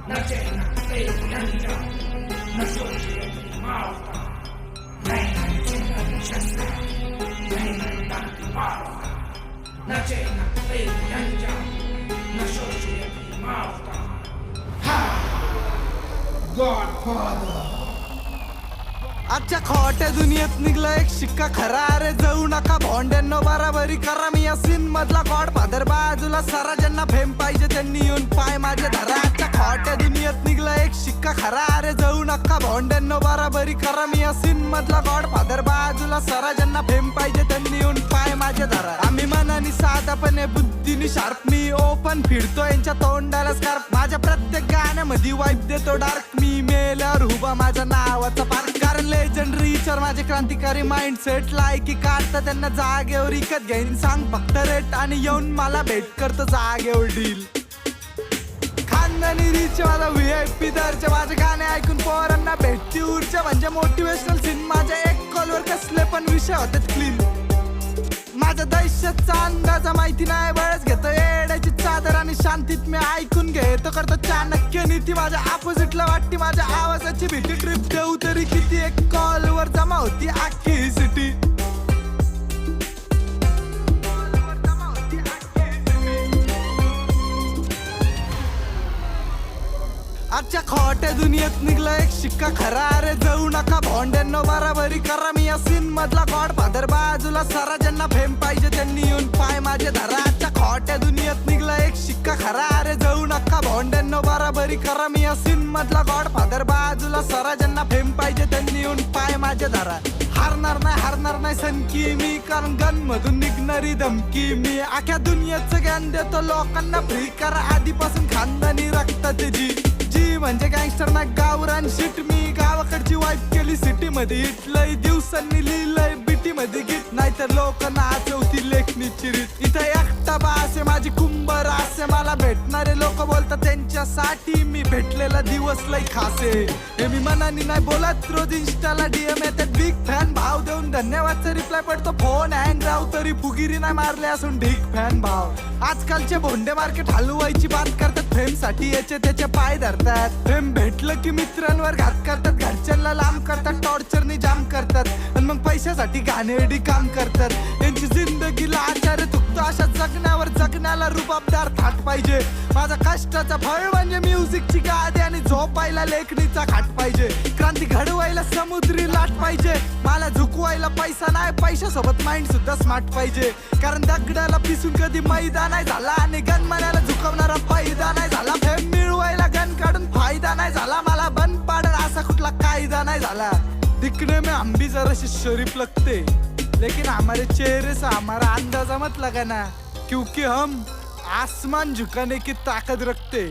Nacena pełniania, na żołdzie małpa. Najmęczyna nieszczęsna, najmętanty małpa. Nacena pełniania, na żołdzie małpa. Ha! Godfather! आजच्या खोट्या दुनियेत निघला एक शिक्का खरा रे जाऊ नका भोंड्यांनो बराबरी करा मी या सीन मधला गॉड फादर बाजूला सारा ज्यांना फेम पाहिजे त्यांनी येऊन पाय माझे धरा आजच्या खोट्या दुनियेत निघला एक शिक्का खरा रे जाऊ नका भोंड्यांनो बराबरी करा मी या सीन मधला गॉड फादर बाजूला सारा ज्यांना फेम पाहिजे त्यांनी येऊन पाय माझे धरा आम्ही मनानी साधापणे बुद्धीनी शार्प मी ओपन फिरतो यांच्या तोंडाला स्कार्फ माझ्या प्रत्येक गाण्यामध्ये वाईब देतो डार्क मी मेल्यावर उभा माझ्या नावाचा पार्क कारण लेजंडरी विचार माझे क्रांतिकारी माइंडसेट लायकी काढता त्यांना जागेवर विकत घेईन सांग फक्त रेट आणि येऊन मला भेट करतो जागेवर डील खानदानी रीच माझा VIP दरच्या माझे गाणे ऐकून पोरांना भेटती ऊर्जा म्हणजे मोटिवेशनल सीन माझ्या एक कॉलवर कसले पण विषय होतात क्लीन माझ्या दहशतचा अंदाजा माहिती नाही बळच घेतो येड्याची चादर आणि शांतीत मी ऐकून घेतो करतो चाणक्य नीती माझ्या अपोजिटला वाटते माझ्या आवाजाची भीती ट्रिप देऊ तरी किती एक कॉलवर जमा होती अख्खी सिटी आजच्या खोट्या दुनियेत निघला एक शिक्का खरा रे जाऊ नका भोंड्यांनो बराबरी करा मी या सीन मधला गॉड फादर बाजूला सारा ज्यांना फेम पाहिजे त्यांनी येऊन पाय माझे धरा आजच्या खोट्या दुनियेत निघला एक शिक्का खरा रे जाऊ नका भोंड्यांनो बराबरी करा मी या सीन मधला गॉड फादर बाजूला सारा ज्यांना फेम पाहिजे त्यांनी येऊन पाय माझे धरा हारणार नाही सनकी मी कारण गन मधून निघणारी धमकी मी अख्या दुनियेचं ज्ञान देतो लोकांना फ्री करा आधीपासून खानदानी रक्ताची जी म्हणजे गँगस्टर ना गावरान शिट मी गावाकडची वाईफ केली सिटी मध्ये इटलय दिवसांनी लिहिलंय बिटी मध्ये गीत नाहीतर लोक नाचवती लेखनीची रीत इथं एकटा बासे माझी कुंभर असे मला भेटणारे लोक बोलतात त्यांच्यासाठी मी भेटलेला दिवस लय खासे हे मी मनानी नाही बोलत रोज इंस्टाला DM येतात बिग फॅन भाव देऊन धन्यवादचा रिप्लाय पडतो फोन हँग राव तरी फुगिरी नाही मारले असून ढीक फॅन भाव आजकालचे भोंडे मार्केट हलवायची बात करतात फेम साठी याचे त्याचे पाय धरतात फेम भेटलं की मित्रांवर घात करतात घरच्यांना लांब करतात टॉर्चरनी जाम करतात आणि मग पैशासाठी घाणेरडी काम करतात त्यांची जिंदगीला आचार्य चुकतो अशा जगण्यावर जगण्याला रुबाबदार थाट पाहिजे माझा कष्टाचा फळ म्हणजे म्युझिकची गादी आणि झोपायला लेखणीचा खाट पाहिजे क्रांती घडवायला समुद्री लाट पाहिजे मला झुकवायला पैसा नाही पैशासोबत माइंड सुद्धा स्मार्ट पाहिजे कारण दगडाला पिसून कधी मैदा नाही झाला आणि गन मनाला झुकवणारा फायदा नाही झाला फेम मिळवायला गन काढून फायदा नाही झाला मला बंद पाडण असा कुठला कायदा नाही झाला दिखने में हम भी जरा शरीफ लगते लेकिन हमारे चेहरे से हमारा अंदाजा मत लगाना क्योंकि हम आसमान झुकाने की ताकत रखते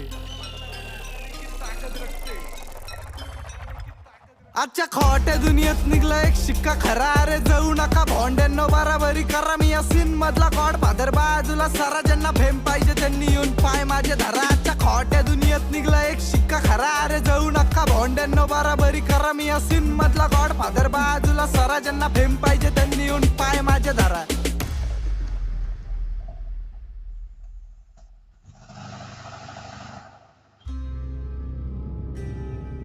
आजच्या खोट्या दुनियेत निघला एक शिक्का खरा रे जाऊ नका भोंड्यांनो बराबरी करा मी या सीन मधला गॉड फादर बाजूला सारा ज्यांना फेम पाहिजे त्यांनी येऊन पाय माझे धरा आजच्या खोट्या दुनियेत निघला एक शिक्का खरा रे जाऊ नका भोंड्यांनो बराबरी करा मी या सीन मधला गॉड फादर बाजूला सारा ज्यांना फेम पाहिजे त्यांनी येऊन